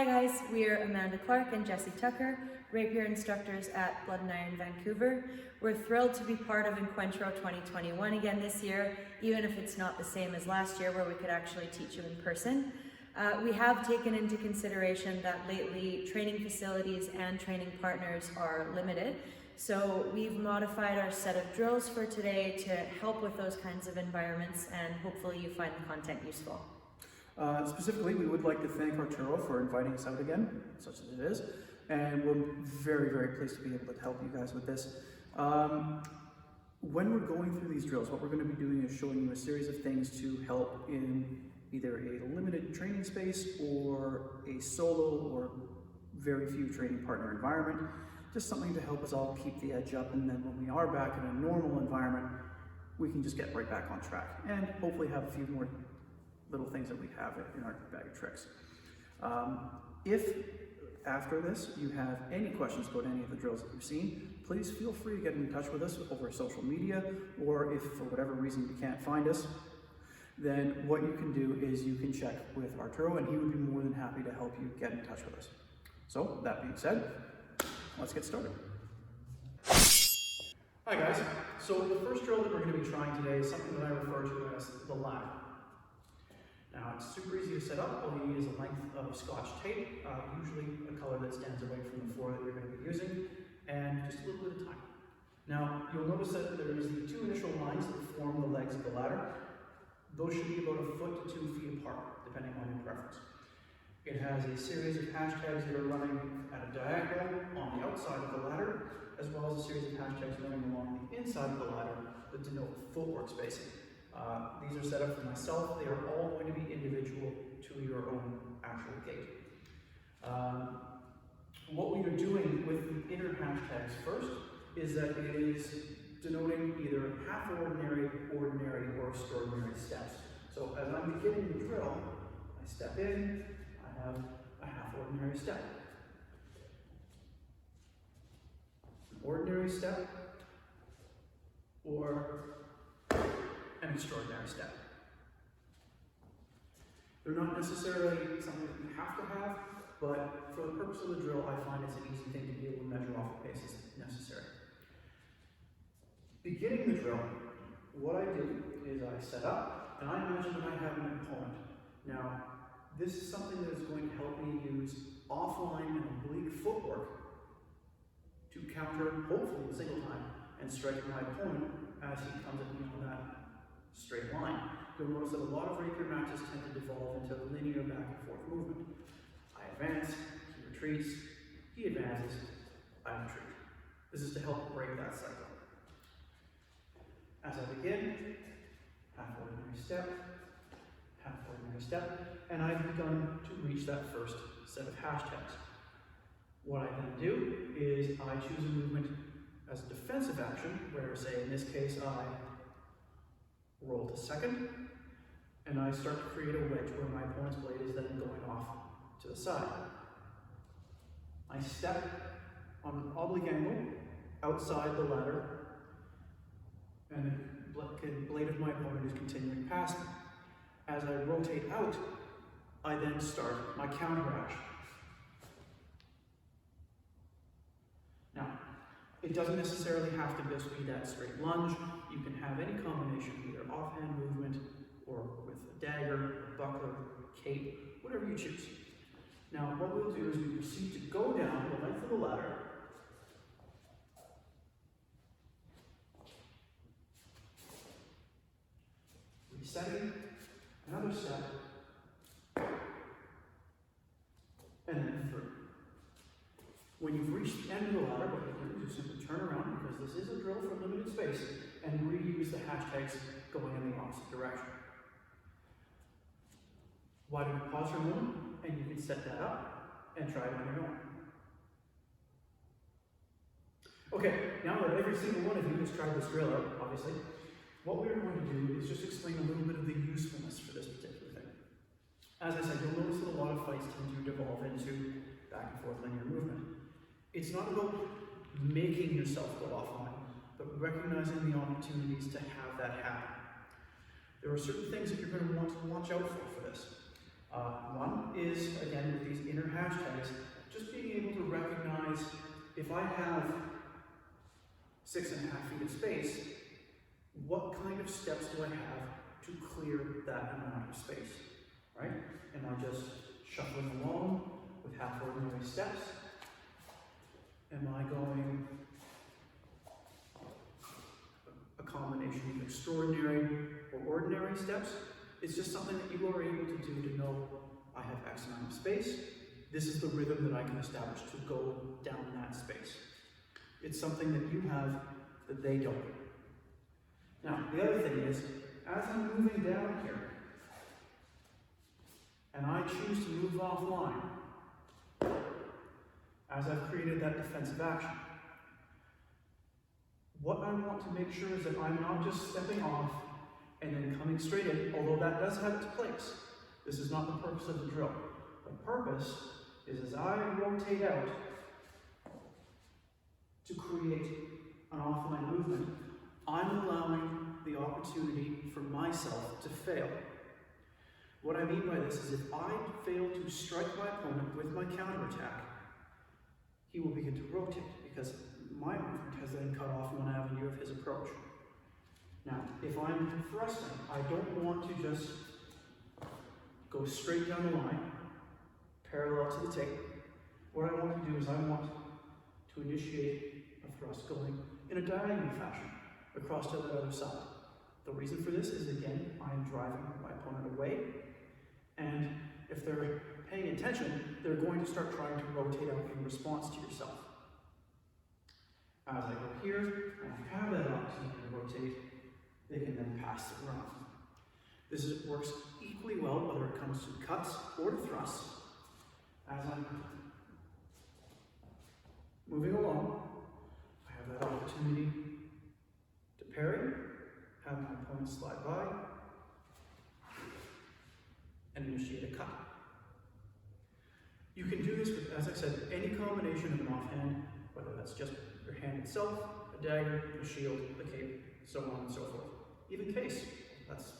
Hi guys, we're Amanda Clark and Jessie Tucker, Rapier instructors at Blood and Iron Vancouver. We're thrilled to be part of Encuentro 2021 again this year, even if it's not the same as last year where we could actually teach you in person. We have taken into consideration that lately training facilities and training partners are limited. So we've modified our set of drills for today to help with those kinds of environments, and hopefully you find the content useful. Specifically, we would like to thank Arturo for inviting us out again, such as it is, and we're very, very pleased to be able to help you guys with this. When we're going through these drills, what we're going to be doing is showing you a series of things to help in either a limited training space or a solo or very few training partner environment. Just something to help us all keep the edge up, and then when we are back in a normal environment, we can just get right back on track and hopefully have a few more little things that we have in our bag of tricks. If after this you have any questions about any of the drills that you've seen, please feel free to get in touch with us over social media, or if for whatever reason you can't find us, then what you can do is you can check with Arturo and he would be more than happy to help you get in touch with us. So that being said, let's get started. Hi guys, so the first drill that we're going to be trying today is something that I refer to as the ladder. Now, it's super easy to set up. All you need is a length of Scotch tape, usually a color that stands away from the floor that you're going to be using, and just a little bit of time. Now, you'll notice that there is the two initial lines that form the legs of the ladder. Those should be about 1 foot to 2 feet apart, depending on your preference. It has a series of hashtags that are running at a diagonal on the outside of the ladder, as well as a series of hashtags running along the inside of the ladder that denote footwork spacing. These are set up for myself. They are all going to be individual to your own actual gait. What we are doing with the inner hashtags first is that it is denoting either half ordinary, ordinary, or extraordinary steps. So as I'm beginning the drill, I step in, I have a half ordinary step. An ordinary step, or an extraordinary step. They're not necessarily something that you have to have, but for the purpose of the drill, I find it's an easy thing to be able to measure off the paces necessary. Beginning the drill, what I do is I set up, and I imagine that I have an opponent. Now, this is something that is going to help me use offline and oblique footwork to counter, hopefully a single time, and strike my opponent as he comes at me on that straight line. You'll notice that a lot of rapier matches tend to devolve into linear back and forth movement. I advance, he retreats, he advances, I retreat. This is to help break that cycle. As I begin, half ordinary step, and I've begun to reach that first set of hashtags. What I then do is I choose a movement as a defensive action, where, say, in this case, I roll to second, and I start to create a wedge where my opponent's blade is then going off to the side. I step on an oblique angle outside the ladder, and the blade of my opponent is continuing past me. As I rotate out, I then start my counter action. Now, it doesn't necessarily have to just be that straight lunge. You can have any combination, either offhand movement or with a dagger, a buckler, cape, whatever you choose. Now, what we'll do is we proceed to go down the length of the ladder, resetting, another step, and then through. When you've reached the end of the ladder, what you do is simply turn around, because this is a drill for limited space, and reuse the hashtags going in the opposite direction. Why don't you pause for a moment, and you can set that up and try it on your own. Okay, now that every single one of you has tried this drill out, obviously, what we're going to do is just explain a little bit of the usefulness for this particular thing. As I said, you'll notice that a lot of fights tend to devolve into back and forth linear movement. It's not about making yourself go offline, but recognizing the opportunities to have that happen. There are certain things that you're going to want to watch out for this. One is, again, with these inner hashtags, just being able to recognize if I have 6.5 feet of space, what kind of steps do I have to clear that amount of space, right? Am I just shuffling along with half ordinary steps? Am I going a combination of extraordinary or ordinary steps? It's just something that you are able to do to know I have X amount of space. This is the rhythm that I can establish to go down that space. It's something that you have that they don't. Now, the other thing is, as I'm moving down here, and I choose to move offline, as I've created that defensive action, what I want to make sure is that I'm not just stepping off and then coming straight in, although that does have its place. This is not the purpose of the drill. The purpose is as I rotate out to create an offline movement, I'm allowing the opportunity for myself to fail. What I mean by this is if I fail to strike my opponent with my counterattack, he will begin to rotate because my movement has then cut off one avenue of his approach. Now, if I'm thrusting, I don't want to just go straight down the line, parallel to the tape. What I want to do is I want to initiate a thrust going in a diagonal fashion across to the other side. The reason for this is, again, I'm driving my opponent away, and if they're paying attention, they're going to start trying to rotate out in response to yourself. As I go here, and I have that opportunity to rotate, they can then pass it around. This works equally well whether it comes to cuts or to thrusts. As I'm moving along, I have that opportunity to parry, have my opponent slide by, and initiate a cut. You can do this with, as I said, any combination of an offhand, whether that's just your hand itself, a dagger, a shield, a cape, so on and so forth. Even case, that's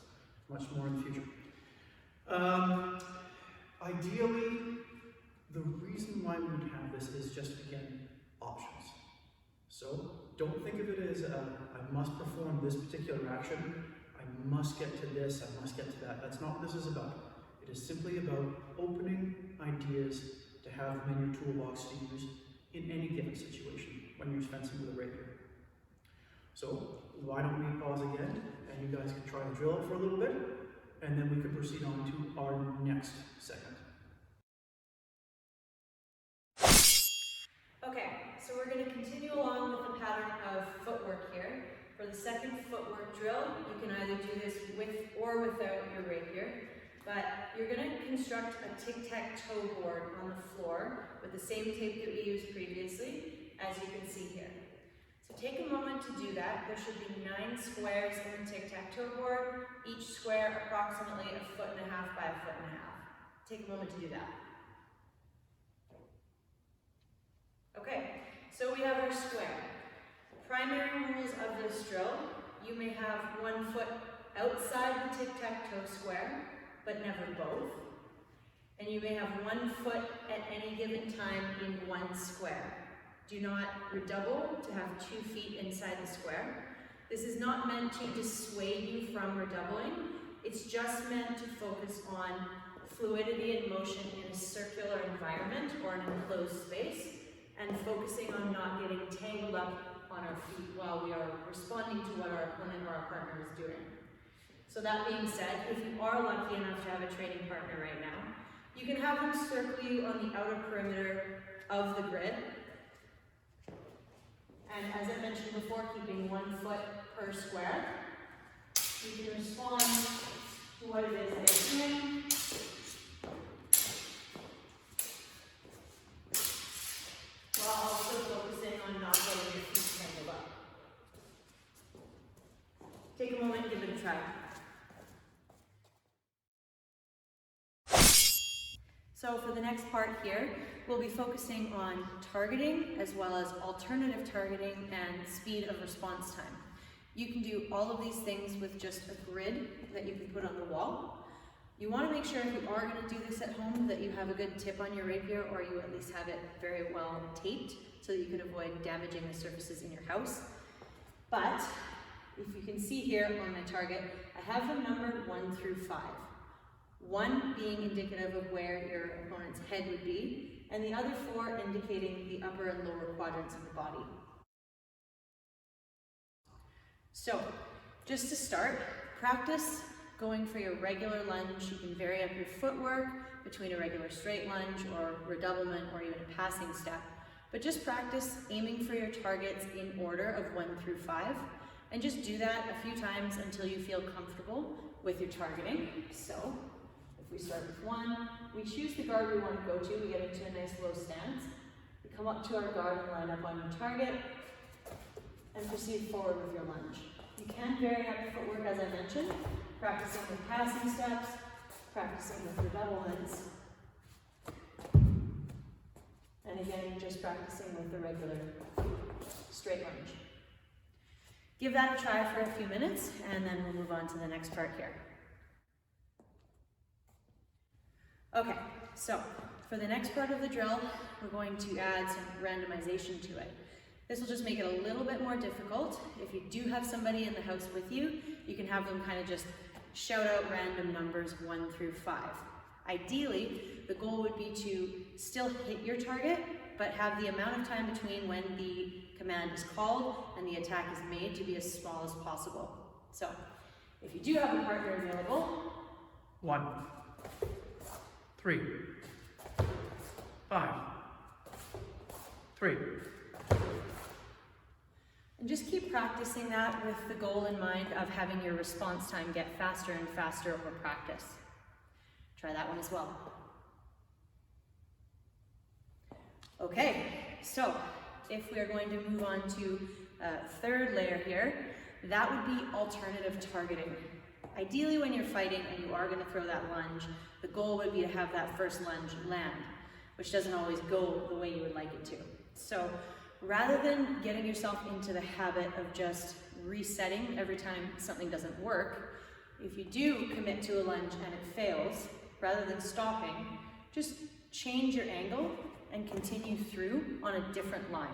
much more in the future. Ideally, the reason why we would have this is just, again, options. So don't think of it as I must perform this particular action, I must get to this, I must get to that. That's not what this is about. It is simply about opening ideas to have them in your toolbox to use in any given situation when you're fencing with a rapier. So why don't we pause again, and you guys can try the drill out for a little bit, and then we can proceed on to our next segment. Okay, so we're going to continue along with the pattern of footwork here. For the second footwork drill, you can either do this with or without your rapier, but you're going to construct a tic-tac-toe board on the floor with the same tape that we used previously, as you can see here. So take a moment to do that. There should be 9 squares in the tic-tac-toe board, each square approximately 1.5 feet by 1.5 feet. Take a moment to do that. Okay, so we have our square. Primary rules of this drill: you may have 1 foot outside the tic-tac-toe square, but never both. And you may have 1 foot at any given time in one square. Do not redouble to have 2 feet inside the square. This is not meant to dissuade you from redoubling. It's just meant to focus on fluidity and motion in a circular environment or an enclosed space, and focusing on not getting tangled up on our feet while we are responding to what our opponent or our partner is doing. So that being said, if you are lucky enough to have a training partner right now, you can have them circle you on the outer perimeter of the grid. And as I mentioned before, keeping 1 foot per square, you can respond to what it is they're doing. While also focusing on not getting your feet tangled up. Take a moment and give it a try. So for the next part here, we'll be focusing on targeting as well as alternative targeting and speed of response time. You can do all of these things with just a grid that you can put on the wall. You want to make sure if you are going to do this at home that you have a good tip on your rapier, or you at least have it very well taped so that you can avoid damaging the surfaces in your house. But if you can see here on my target, I have them numbered 1 through 5. 1 being indicative of where your opponent's head would be, and the other 4 indicating the upper and lower quadrants of the body. So, just to start, practice going for your regular lunge. You can vary up your footwork between a regular straight lunge or redoublement or even a passing step. But just practice aiming for your targets in order of 1 through 5. And just do that a few times until you feel comfortable with your targeting. So, if we start with 1, we choose the guard we want to go to. We get into a nice low stance. We come up to our guard and line up on your target and proceed forward with your lunge. You can vary up your footwork as I mentioned, practicing with passing steps, practicing with redoublements, and again, just practicing with the regular straight lunge. Give that a try for a few minutes, and then we'll move on to the next part here. Okay, so for the next part of the drill, we're going to add some randomization to it. This will just make it a little bit more difficult. If you do have somebody in the house with you, you can have them kind of just shout out random numbers 1 through 5. Ideally, the goal would be to still hit your target, but have the amount of time between when the command is called and the attack is made to be as small as possible. So, if you do have a partner available, 1, 3, 5, 3. and just keep practicing that with the goal in mind of having your response time get faster and faster over practice. Try that one as well. Okay, so if we are going to move on to a third layer here, that would be alternative targeting. Ideally, when you're fighting and you are going to throw that lunge, the goal would be to have that first lunge land, which doesn't always go the way you would like it to. So rather than getting yourself into the habit of just resetting every time something doesn't work, if you do commit to a lunge and it fails, rather than stopping, just change your angle and continue through on a different line.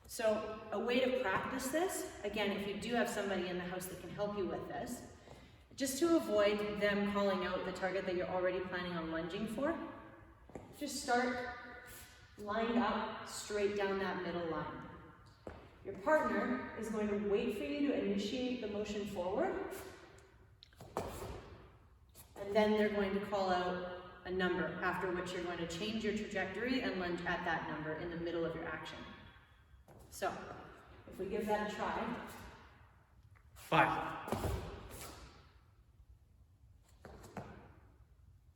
So a way to practice this, again, if you do have somebody in the house that can help you with this, just to avoid them calling out the target that you're already planning on lunging for, just start lined up straight down that middle line. Your partner is going to wait for you to initiate the motion forward, and then they're going to call out a number, after which you're going to change your trajectory and lunge at that number in the middle of your action. So, if we give that a try. 5,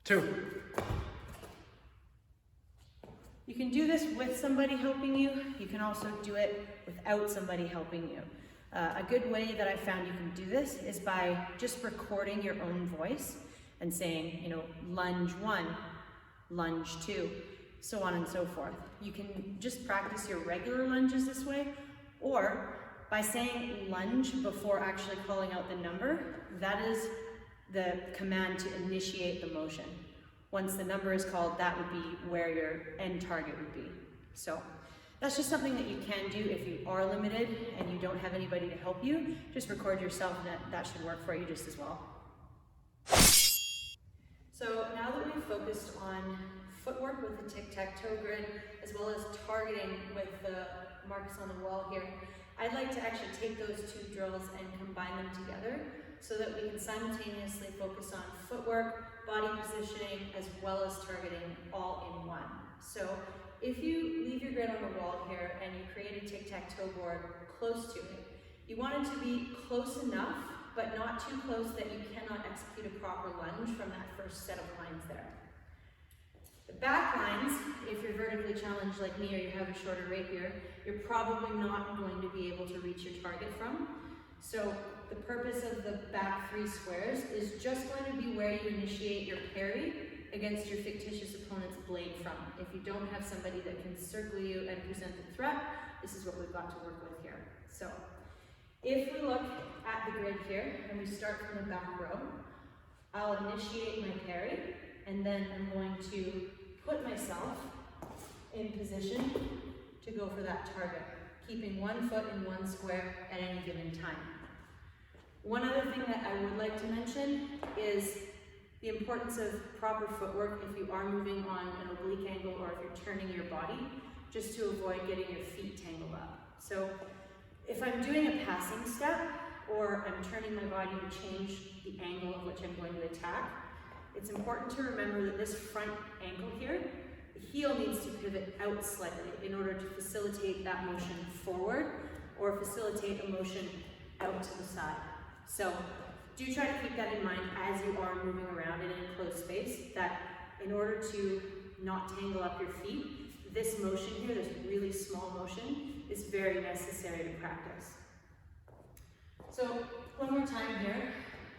2. You can do this with somebody helping you. You can also do it without somebody helping you. A good way that I found you can do this is by just recording your own voice and saying, you know, lunge 1, lunge 2, so on and so forth. You can just practice your regular lunges this way, or by saying lunge before actually calling out the number, that is the command to initiate the motion. Once the number is called, that would be where your end target would be. So that's just something that you can do if you are limited and you don't have anybody to help you. Just record yourself, and that should work for you just as well. So now that we've focused on footwork with the tic-tac-toe grid, as well as targeting with the marks on the wall here, I'd like to actually take those two drills and combine them together so that we can simultaneously focus on footwork, body positioning, as well as targeting all in one. So if you leave your grid on the wall here and you create a tic-tac-toe board close to it, you want it to be close enough, but not too close that you cannot execute a proper lunge from that first set of lines there. The back lines, if you're vertically challenged like me or you have a shorter rapier, you're probably not going to be able to reach your target from. So the purpose of the back 3 squares is just going to be where you initiate your parry against your fictitious opponent's blade from. If you don't have somebody that can circle you and present the threat, this is what we've got to work with here. So if we look at the grid here and we start from the back row, I'll initiate my parry, and then I'm going to put myself in position to go for that target, keeping one foot in one square at any given time. One other thing that I would like to mention is the importance of proper footwork if you are moving on an oblique angle or if you're turning your body, just to avoid getting your feet tangled up. So if I'm doing a passing step or I'm turning my body to change the angle of which I'm going to attack, it's important to remember that this front ankle here, the heel needs to pivot out slightly in order to facilitate that motion forward or facilitate a motion out to the side. So do try to keep that in mind as you are moving around in an enclosed space, that in order to not tangle up your feet, this motion here, this really small motion, is very necessary to practice. So one more time here,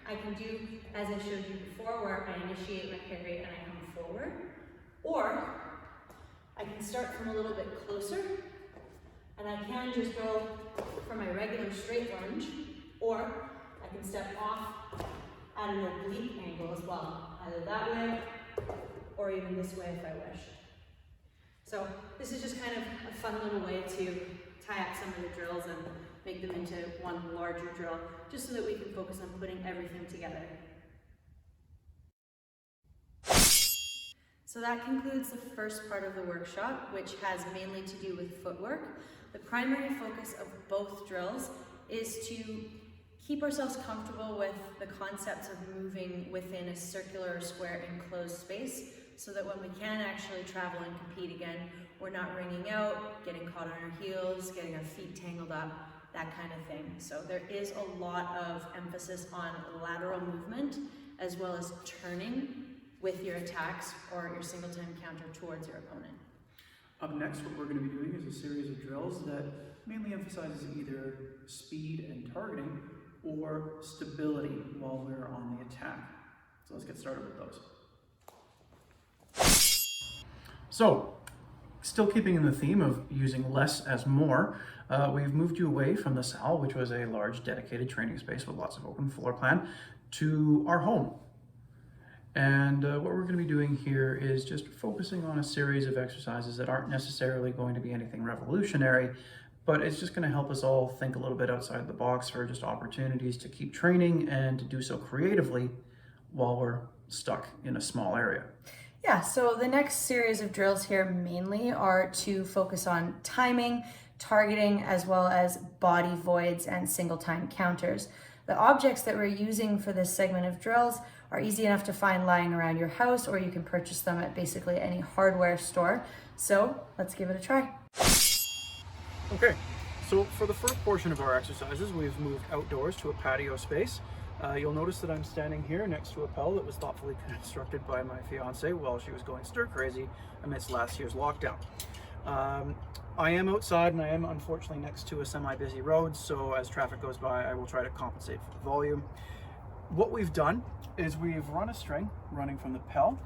I can do as I showed you before, where I initiate my parry and I come forward, or I can start from a little bit closer, and I can just go for my regular straight lunge, or I can step off at an oblique angle as well, either that way or even this way if I wish. So this is just kind of a fun little way to tie up some of the drills and make them into one larger drill, just so that we can focus on putting everything together. So that concludes the first part of the workshop, which has mainly to do with footwork. The primary focus of both drills is to keep ourselves comfortable with the concepts of moving within a circular or square enclosed space, so that when we can actually travel and compete again, we're not wringing out, getting caught on our heels, getting our feet tangled up, that kind of thing. So there is a lot of emphasis on lateral movement, as well as turning with your attacks or your single time counter towards your opponent. Up next, what we're going to be doing is a series of drills that mainly emphasizes either speed and targeting or stability while we're on the attack. So let's get started with those. So, still keeping in the theme of using less as more, we've moved you away from the cell, which was a large dedicated training space with lots of open floor plan, to our home. And what we're going to be doing here is just focusing on a series of exercises that aren't necessarily going to be anything revolutionary, but it's just going to help us all think a little bit outside the box for just opportunities to keep training and to do so creatively while we're stuck in a small area. Yeah, so the next series of drills here mainly are to focus on timing, targeting, as well as body voids and single time counters. The objects that we're using for this segment of drills are easy enough to find lying around your house, or you can purchase them at basically any hardware store. So let's give it a try. Okay, so for the first portion of our exercises, we've moved outdoors to a patio space. You'll notice that I'm standing here next to a pell that was thoughtfully constructed by my fiance while she was going stir crazy amidst last year's lockdown. I am outside and I am unfortunately next to a semi-busy road, so as traffic goes by, I will try to compensate for the volume. What we've done is we've run a string running from the pell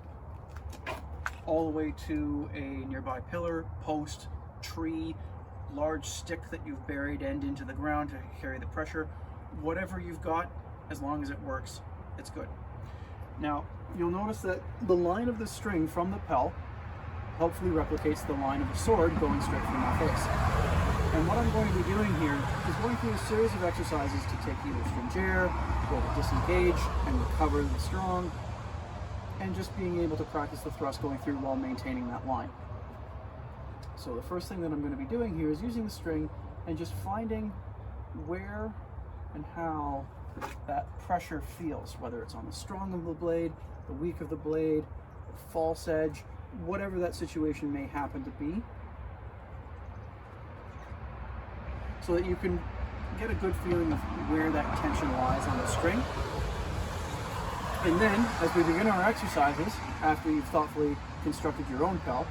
all the way to a nearby pillar, post, tree, large stick that you've buried end into the ground to carry the pressure. Whatever you've got, as long as it works, it's good. Now, you'll notice that the line of the string from the pell helpfully replicates the line of the sword going straight through my face. And what I'm going to be doing here is going through a series of exercises to take either stringere, or to disengage and recover the strong, and just being able to practice the thrust going through while maintaining that line. So the first thing that I'm going to be doing here is using the string and just finding where and how that pressure feels, whether it's on the strong of the blade, the weak of the blade, the false edge, whatever that situation may happen to be, so that you can get a good feeling of where that tension lies on the string. And then, as we begin our exercises, after you've thoughtfully constructed your own pell,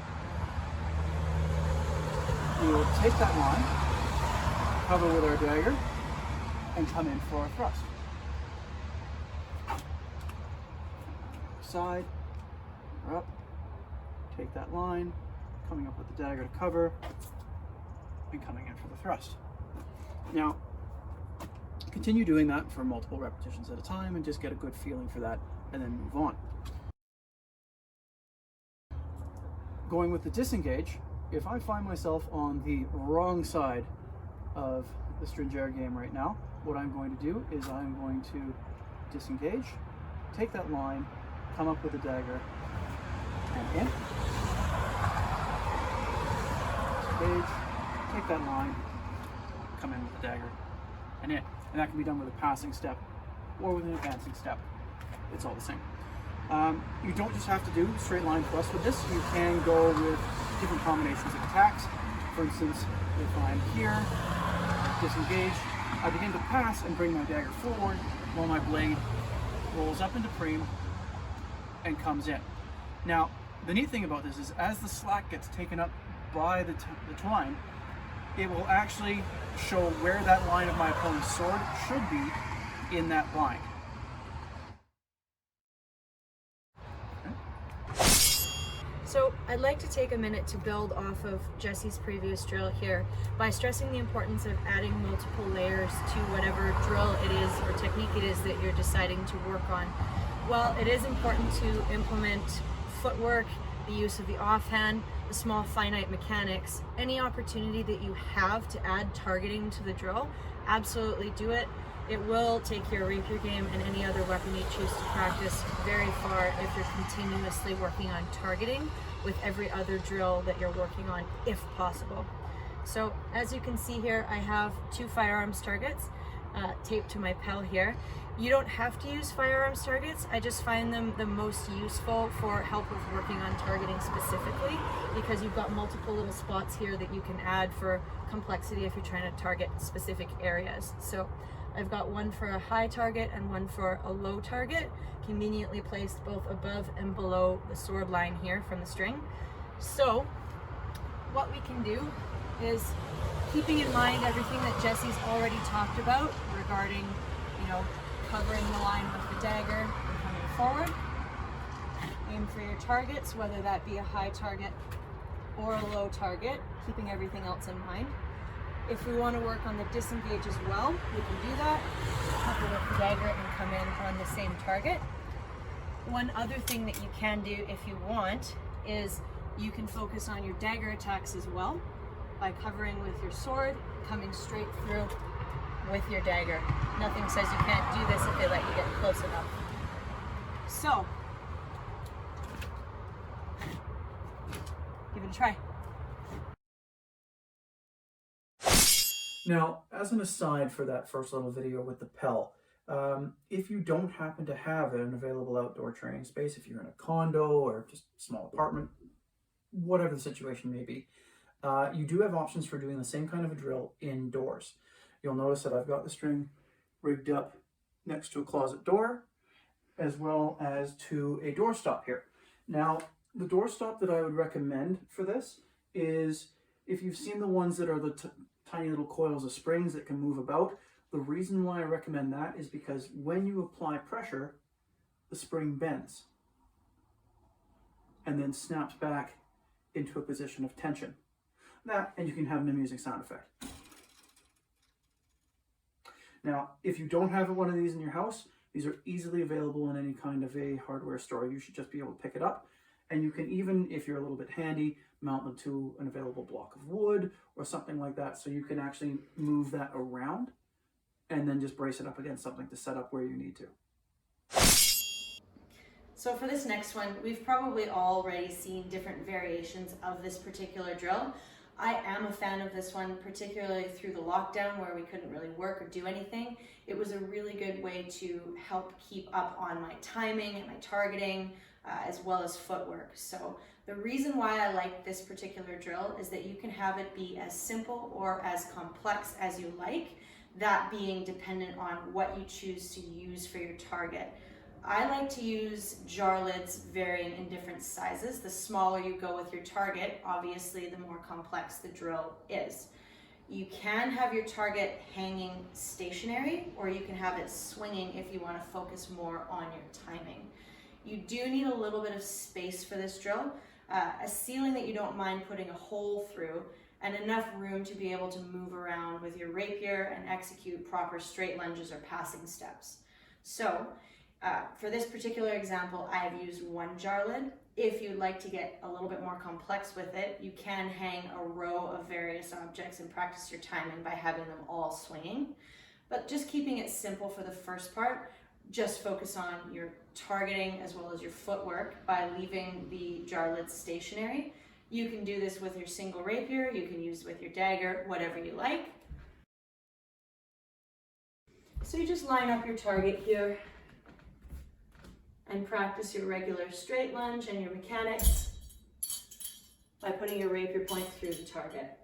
we will take that line, cover with our dagger, and come in for our thrust. Side, or up, take that line, coming up with the dagger to cover, and coming in for the thrust. Now, continue doing that for multiple repetitions at a time and just get a good feeling for that and then move on. Going with the disengage, if I find myself on the wrong side of the stringere game right now, what I'm going to do is I'm going to disengage, take that line, come up with a dagger, and in. Disengage, take that line, come in with the dagger, and in. And that can be done with a passing step or with an advancing step. It's all the same. You don't just have to do straight line plus with this. You can go with different combinations of attacks. For instance, if I'm here, disengage, I begin to pass and bring my dagger forward while my blade rolls up into prime and comes in. Now, the neat thing about this is as the slack gets taken up by the twine, it will actually show where that line of my opponent's sword should be in that bind. So I'd like to take a minute to build off of Jesse's previous drill here by stressing the importance of adding multiple layers to whatever drill it is or technique it is that you're deciding to work on. While it is important to implement footwork, the use of the offhand, the small finite mechanics, any opportunity that you have to add targeting to the drill, absolutely do it. It will take your rapier game and any other weapon you choose to practice very far if you're continuously working on targeting with every other drill that you're working on, if possible. So as you can see here, I have 2 firearms targets taped to my pel here. You don't have to use firearms targets. I just find them the most useful for help with working on targeting specifically, because you've got multiple little spots here that you can add for complexity if you're trying to target specific areas. So I've got one for a high target and one for a low target, conveniently placed both above and below the sword line here from the string. So what we can do is, keeping in mind everything that Jesse's already talked about regarding, covering the line with the dagger and coming forward, aim for your targets, whether that be a high target or a low target, keeping everything else in mind. If we want to work on the disengage as well, we can do that. Cover with the dagger and come in on the same target. One other thing that you can do if you want is you can focus on your dagger attacks as well by covering with your sword, coming straight through with your dagger. Nothing says you can't do this if they let you get close enough. So, give it a try. Now, as an aside for that first little video with the pel, if you don't happen to have an available outdoor training space, if you're in a condo or just a small apartment, whatever the situation may be, you do have options for doing the same kind of a drill indoors. You'll notice that I've got the string rigged up next to a closet door, as well as to a doorstop here. Now, the doorstop that I would recommend for this is, if you've seen the ones that are the tiny little coils of springs that can move about, the reason why I recommend that is because when you apply pressure, the spring bends and then snaps back into a position of tension. That, and you can have an amusing sound effect. Now, if you don't have one of these in your house, these are easily available in any kind of a hardware store. You should just be able to pick it up. And you can even, if you're a little bit handy, mount them to an available block of wood or something like that, so you can actually move that around and then just brace it up against something to set up where you need to. So for this next one, we've probably already seen different variations of this particular drill. I am a fan of this one, particularly through the lockdown where we couldn't really work or do anything. It was a really good way to help keep up on my timing and my targeting, as well as footwork. So the reason why I like this particular drill is that you can have it be as simple or as complex as you like, that being dependent on what you choose to use for your target. I like to use jar lids varying in different sizes. The smaller you go with your target, obviously the more complex the drill is. You can have your target hanging stationary, or you can have it swinging if you want to focus more on your timing. You do need a little bit of space for this drill, a ceiling that you don't mind putting a hole through, and enough room to be able to move around with your rapier and execute proper straight lunges or passing steps. So, For this particular example, I have used one jar lid. If you'd like to get a little bit more complex with it, you can hang a row of various objects and practice your timing by having them all swinging. But just keeping it simple for the first part, just focus on your targeting as well as your footwork by leaving the jar lid stationary. You can do this with your single rapier, you can use it with your dagger, whatever you like. So you just line up your target here and practice your regular straight lunge and your mechanics by putting your rapier point through the target.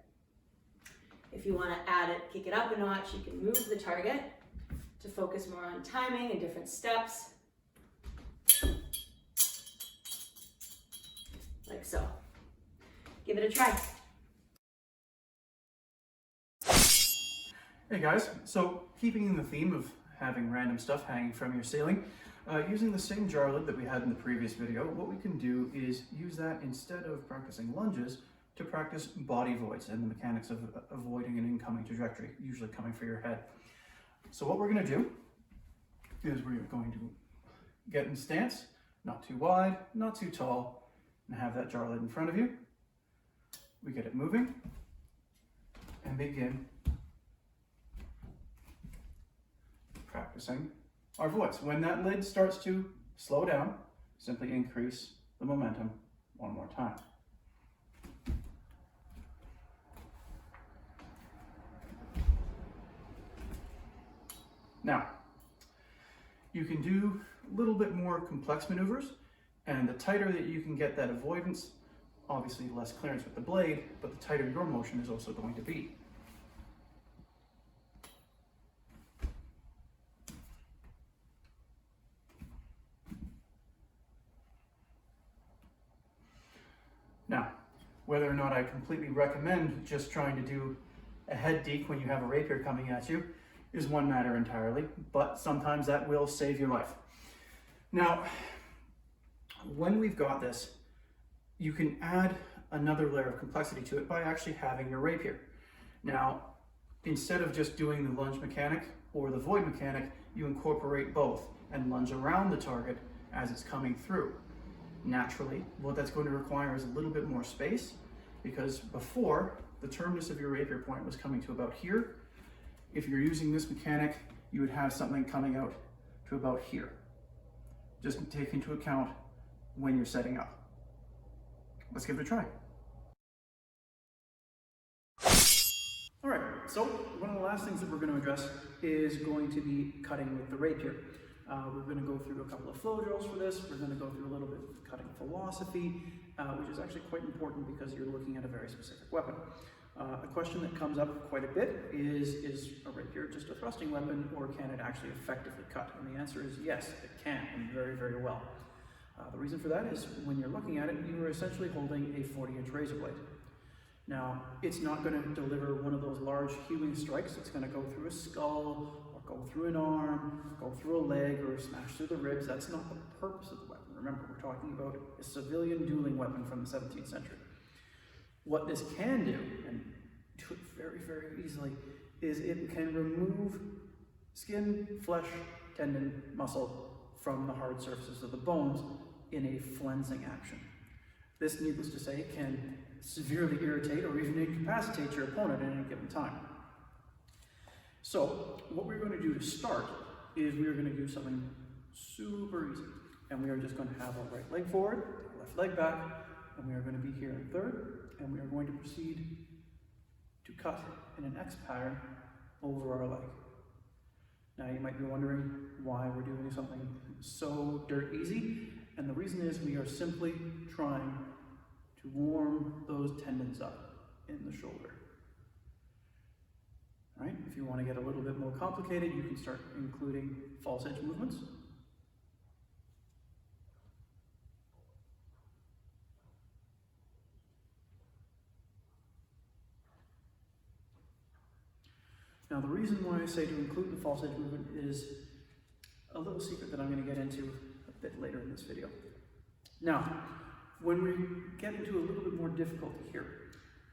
If you want to add it, kick it up a notch, you can move the target to focus more on timing and different steps. Like so. Give it a try. Hey guys, so keeping in the theme of having random stuff hanging from your ceiling, using the same jar lid that we had in the previous video, what we can do is use that instead of practicing lunges to practice body voids and the mechanics of avoiding an incoming trajectory, usually coming for your head. So what we're going to do is we're going to get in stance, not too wide, not too tall, and have that jar lid in front of you. We get it moving and begin practicing our voids. When that lid starts to slow down, simply increase the momentum one more time. Now, you can do a little bit more complex maneuvers, and the tighter that you can get that avoidance, obviously less clearance with the blade, but the tighter your motion is also going to be. Now, whether or not I completely recommend just trying to do a head deke when you have a rapier coming at you is one matter entirely, but sometimes that will save your life. Now, when we've got this, you can add another layer of complexity to it by actually having your rapier. Now, instead of just doing the lunge mechanic or the void mechanic, you incorporate both and lunge around the target as it's coming through. Naturally, what that's going to require is a little bit more space, because before, the terminus of your rapier point was coming to about here. If you're using this mechanic, you would have something coming out to about here. Just take into account when you're setting up. Let's give it a try. All right, so one of the last things that we're going to address is going to be cutting with the rapier. We're going to go through a couple of flow drills for this. We're going to go through a little bit of cutting philosophy, which is actually quite important because you're looking at a very specific weapon. A question that comes up quite a bit is a rapier just a thrusting weapon, or can it actually effectively cut? And the answer is yes, it can, and very, very well. The reason for that is when you're looking at it, you are essentially holding a 40-inch razor blade. Now, it's not going to deliver one of those large hewing strikes. It's going to go through a skull, or go through an arm, go through a leg, or smash through the ribs. That's not the purpose of the weapon. Remember, we're talking about a civilian dueling weapon from the 17th century. What this can do, and do it very, very easily, is it can remove skin, flesh, tendon, muscle from the hard surfaces of the bones in a flensing action. This, needless to say, can severely irritate or even incapacitate your opponent at any given time. So, what we're going to do to start is we are going to do something super easy. And we are just going to have our right leg forward, our left leg back, and we are going to be here in third, and we are going to proceed to cut in an X pattern over our leg. Now you might be wondering why we're doing something so dirt easy, and the reason is we are simply trying to warm those tendons up in the shoulder. All right, if you want to get a little bit more complicated, you can start including false edge movements. Now, the reason why I say to include the false edge movement is a little secret that I'm going to get into a bit later in this video. Now, when we get into a little bit more difficulty here,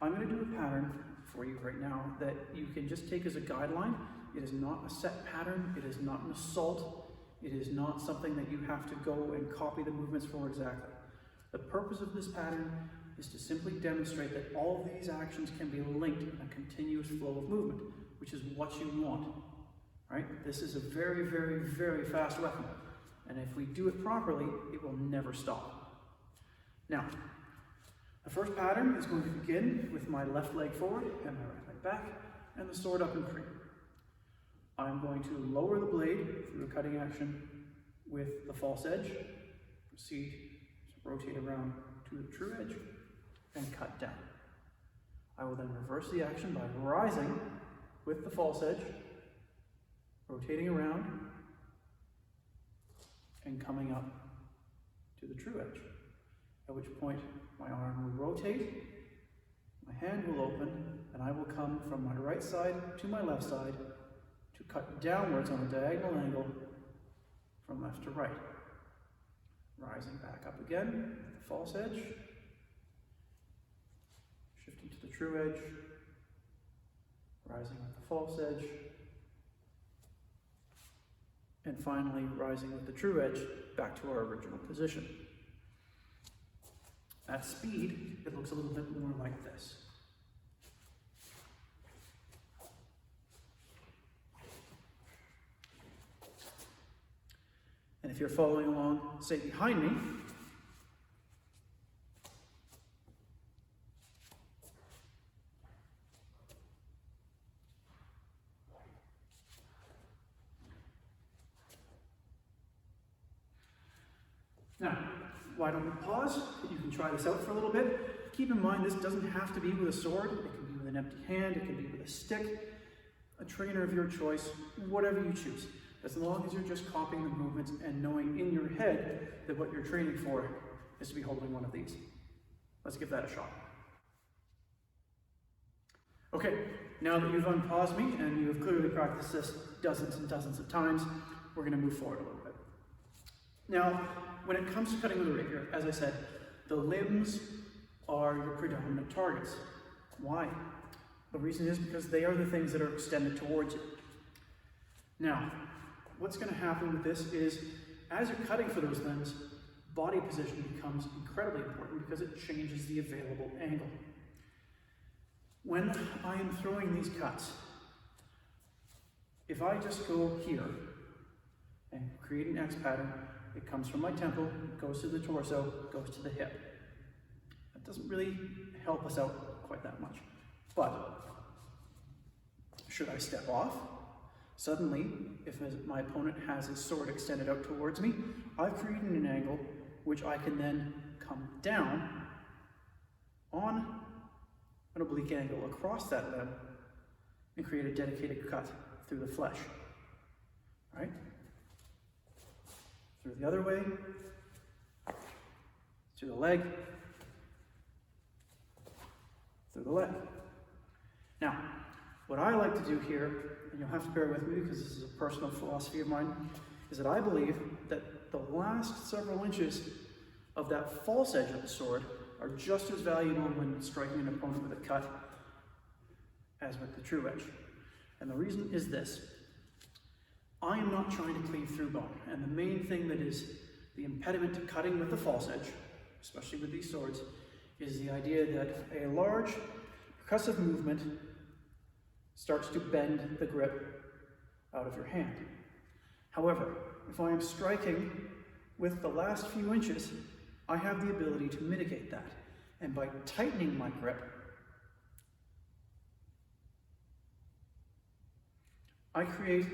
I'm going to do a pattern for you right now that you can just take as a guideline. It is not a set pattern. It is not an assault. It is not something that you have to go and copy the movements for exactly. The purpose of this pattern is to simply demonstrate that all of these actions can be linked in a continuous flow of movement, which is what you want, right? This is a very, very, very fast weapon, and if we do it properly, it will never stop. Now, the first pattern is going to begin with my left leg forward and my right leg back, and the sword up and free. I'm going to lower the blade through a cutting action with the false edge, proceed to rotate around to the true edge, and cut down. I will then reverse the action by rising with the false edge, rotating around, and coming up to the true edge, at which point my arm will rotate, my hand will open, and I will come from my right side to my left side to cut downwards on a diagonal angle from left to right. Rising back up again, with the false edge, shifting to the true edge, rising with the false edge, and finally rising with the true edge back to our original position. At speed, it looks a little bit more like this. And if you're following along, say behind me, now, why don't we pause? You can try this out for a little bit. Keep in mind, this doesn't have to be with a sword. It can be with an empty hand. It can be with a stick, a trainer of your choice, whatever you choose. As long as you're just copying the movements and knowing in your head that what you're training for is to be holding one of these. Let's give that a shot. Okay, now that you've unpaused me and you have clearly practiced this dozens and dozens of times, we're going to move forward a little bit. Now, when it comes to cutting with a rapier, as I said, the limbs are your predominant targets. Why? The reason is because they are the things that are extended towards you. Now, what's going to happen with this is, as you're cutting for those limbs, body position becomes incredibly important because it changes the available angle. When I am throwing these cuts, if I just go here and create an X pattern, it comes from my temple, goes to the torso, goes to the hip. That doesn't really help us out quite that much. But should I step off? Suddenly, if my opponent has his sword extended out towards me, I've created an angle which I can then come down on an oblique angle across that limb and create a dedicated cut through the flesh. Right? Through the other way, to the leg, through the leg. Now, what I like to do here, and you'll have to bear with me because this is a personal philosophy of mine, is that I believe that the last several inches of that false edge of the sword are just as valuable when striking an opponent with a cut as with the true edge. And the reason is this. I am not trying to cleave through bone, and the main thing that is the impediment to cutting with the false edge, especially with these swords, is the idea that a large percussive movement starts to bend the grip out of your hand. However, if I am striking with the last few inches, I have the ability to mitigate that. And by tightening my grip, I create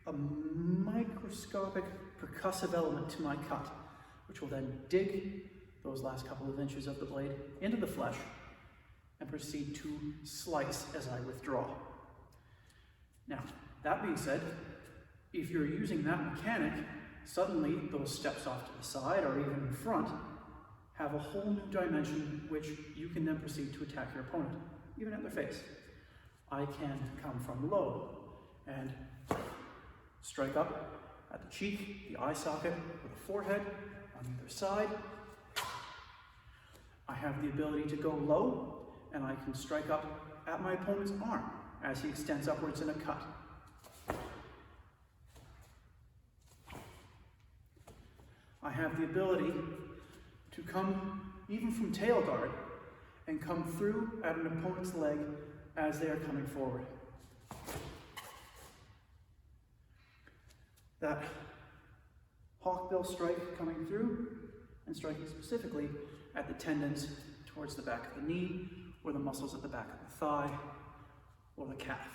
a microscopic percussive element to my cut, which will then dig those last couple of inches of the blade into the flesh and proceed to slice as I withdraw. Now, that being said, if you're using that mechanic, suddenly those steps off to the side or even in front have a whole new dimension which you can then proceed to attack your opponent, even at their face. I can come from low and strike up at the cheek, the eye socket, or the forehead on either side. I have the ability to go low, and I can strike up at my opponent's arm as he extends upwards in a cut. I have the ability to come even from tail guard and come through at an opponent's leg as they are coming forward. That hawkbill strike coming through and striking specifically at the tendons towards the back of the knee or the muscles at the back of the thigh or the calf.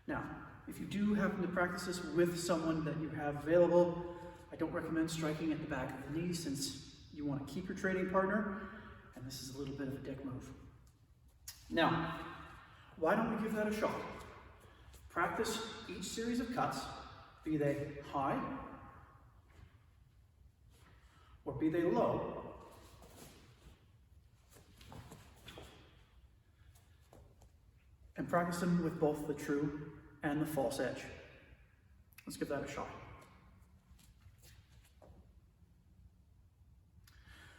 Now, if you do happen to practice this with someone that you have available, I don't recommend striking at the back of the knee since you want to keep your training partner, and this is a little bit of a dick move. Now, why don't we give that a shot? Practice each series of cuts, be they high or be they low, and practice them with both the true and the false edge. Let's give that a shot.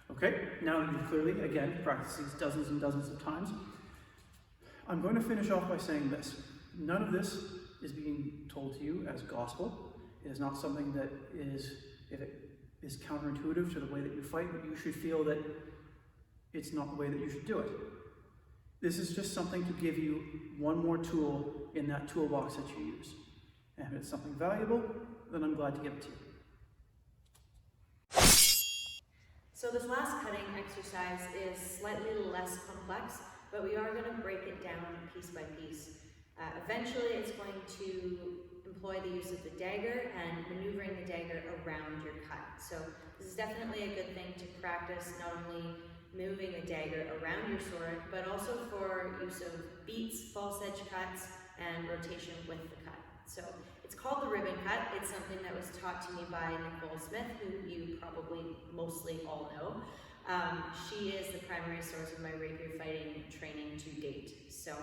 Okay, now you've clearly, again, practiced these dozens and dozens of times. I'm going to finish off by saying this. None of this is being told to you as gospel. It is not something that is, if it is counterintuitive to the way that you fight, that you should feel that it's not the way that you should do it. This is just something to give you one more tool in that toolbox that you use. And if it's something valuable, then I'm glad to give it to you. So this last cutting exercise is slightly less complex, but we are going to break it down piece by piece. Eventually it's going to employ the use of the dagger and maneuvering the dagger around your cut. So this is definitely a good thing to practice, not only moving the dagger around your sword, but also for use of beats, false edge cuts, and rotation with the cut. So it's called the ribbon cut. It's something that was taught to me by Nicole Smith, who you probably mostly all know. She is the primary source of my rapier fighting training to date. So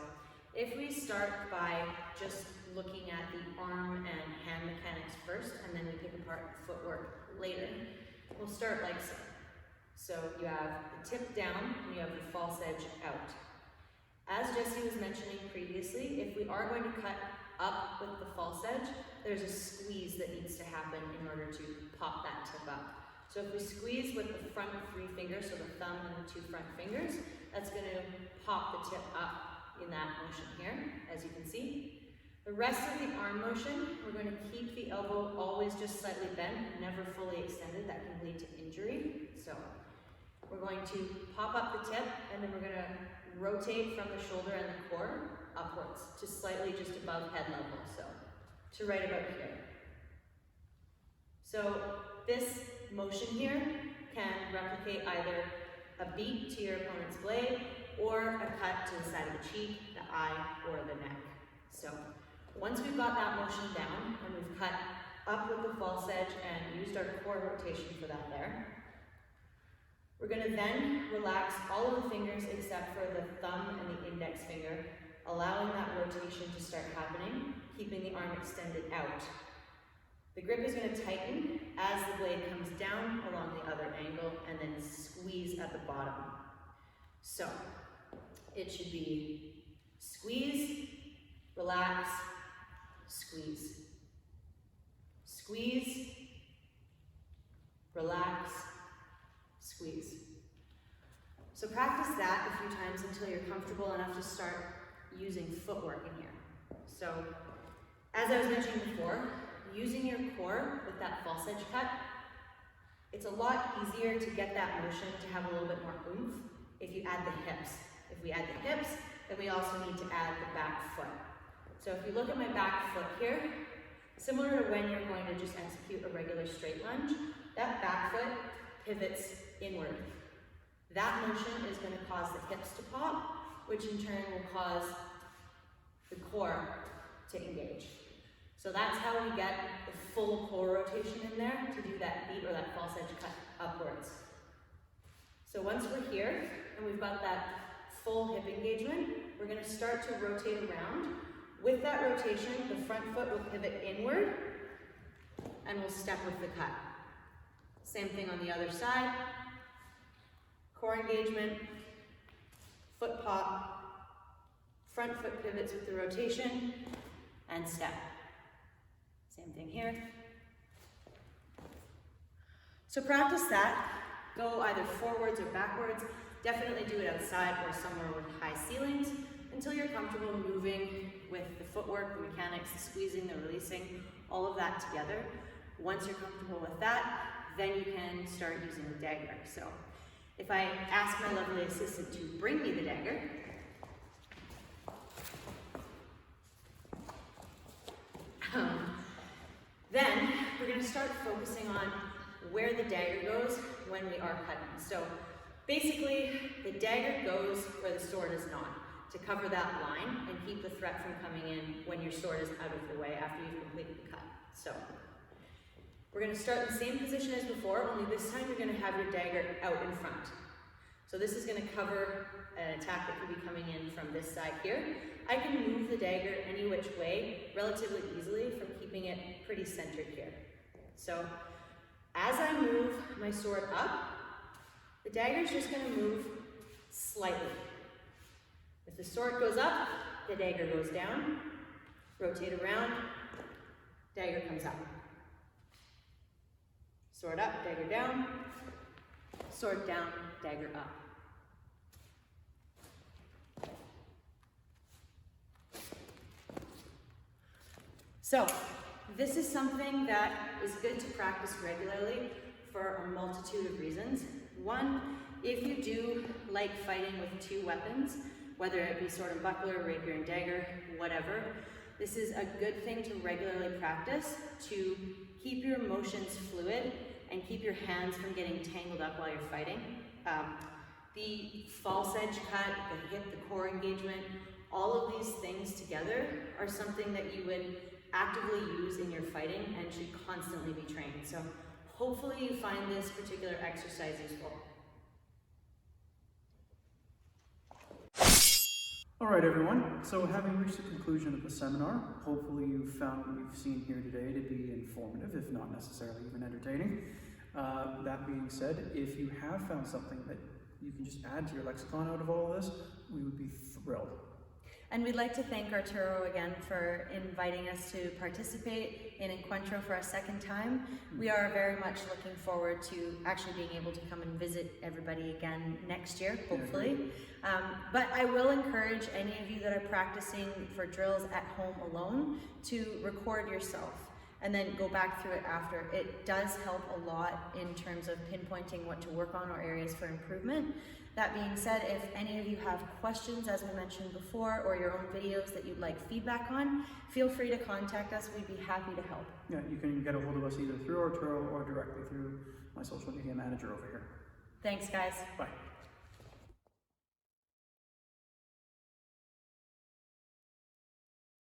if we start by just looking at the arm and hand mechanics first, and then we pick apart footwork later, we'll start like so. So you have the tip down, and you have the false edge out. As Jesse was mentioning previously, if we are going to cut up with the false edge, there's a squeeze that needs to happen in order to pop that tip up. So if we squeeze with the front three fingers, so the thumb and the two front fingers, that's going to pop the tip up in that motion here, as you can see. The rest of the arm motion, we're going to keep the elbow always just slightly bent, never fully extended. That can lead to injury. So we're going to pop up the tip, and then we're going to rotate from the shoulder and the core upwards to slightly just above head level, so to right about here. So this motion here can replicate either a beat to your opponent's blade or a cut to the side of the cheek, the eye, or the neck. So once we've got that motion down and we've cut up with the false edge and used our core rotation for that there, we're going to then relax all of the fingers except for the thumb and the index finger, allowing that rotation to start happening, keeping the arm extended out. The grip is going to tighten as the blade comes down along the other angle and then squeeze at the bottom. So it should be squeeze, relax, squeeze, squeeze, relax, squeeze. So practice that a few times until you're comfortable enough to start using footwork in here. So as I was mentioning before, using your core with that false edge cut, it's a lot easier to get that motion to have a little bit more oomph if you add the hips. If we add the hips, then we also need to add the back foot. So if you look at my back foot here, similar to when you're going to just execute a regular straight lunge, that back foot pivots inward. That motion is going to cause the hips to pop, which in turn will cause the core to engage. So that's how we get the full core rotation in there to do that beat or that false edge cut upwards. So once we're here and we've got that full hip engagement, we're going to start to rotate around. With that rotation, the front foot will pivot inward and we'll step with the cut. Same thing on the other side. Core engagement, foot pop, front foot pivots with the rotation, and step. Same thing here. So practice that. Go either forwards or backwards. Definitely do it outside or somewhere with high ceilings until you're comfortable moving with the footwork, the mechanics, the squeezing, the releasing, all of that together. Once you're comfortable with that, then you can start using the dagger. So if I ask my lovely assistant to bring me the dagger, then we're going to start focusing on where the dagger goes when we are cutting. So basically, the dagger goes where the sword is not, to cover that line and keep the threat from coming in when your sword is out of the way after you've completed the cut. So we're going to start in the same position as before, only this time you're going to have your dagger out in front. So this is going to cover an attack that could be coming in from this side here. I can move the dagger any which way relatively easily from keeping it pretty centered here. So as I move my sword up, the dagger is just going to move slightly. If the sword goes up, the dagger goes down. Rotate around, dagger comes up. Sword up, dagger down. Sword down, dagger up. So, this is something that is good to practice regularly for a multitude of reasons. One, if you do like fighting with two weapons, whether it be sword and buckler, rapier and dagger, whatever, this is a good thing to regularly practice to keep your motions fluid and keep your hands from getting tangled up while you're fighting. The false edge cut, the hip, the core engagement, all of these things together are something that you would actively use in your fighting and should constantly be trained. So hopefully you find this particular exercise useful. All right, everyone. So having reached the conclusion of the seminar, hopefully you found what we've seen here today to be informative, if not necessarily even entertaining. That being said, if you have found something that you can just add to your lexicon out of all of this, we would be thrilled. And we'd like to thank Arturo again for inviting us to participate in Encuentro for a second time. We are very much looking forward to actually being able to come and visit everybody again next year, hopefully. But I will encourage any of you that are practicing for drills at home alone to record yourself and then go back through it after. It does help a lot in terms of pinpointing what to work on or areas for improvement. That being said, if any of you have questions, as we mentioned before, or your own videos that you'd like feedback on, feel free to contact us. We'd be happy to help. Yeah, you can get a hold of us either through Arturo or directly through my social media manager over here. Thanks, guys. Bye.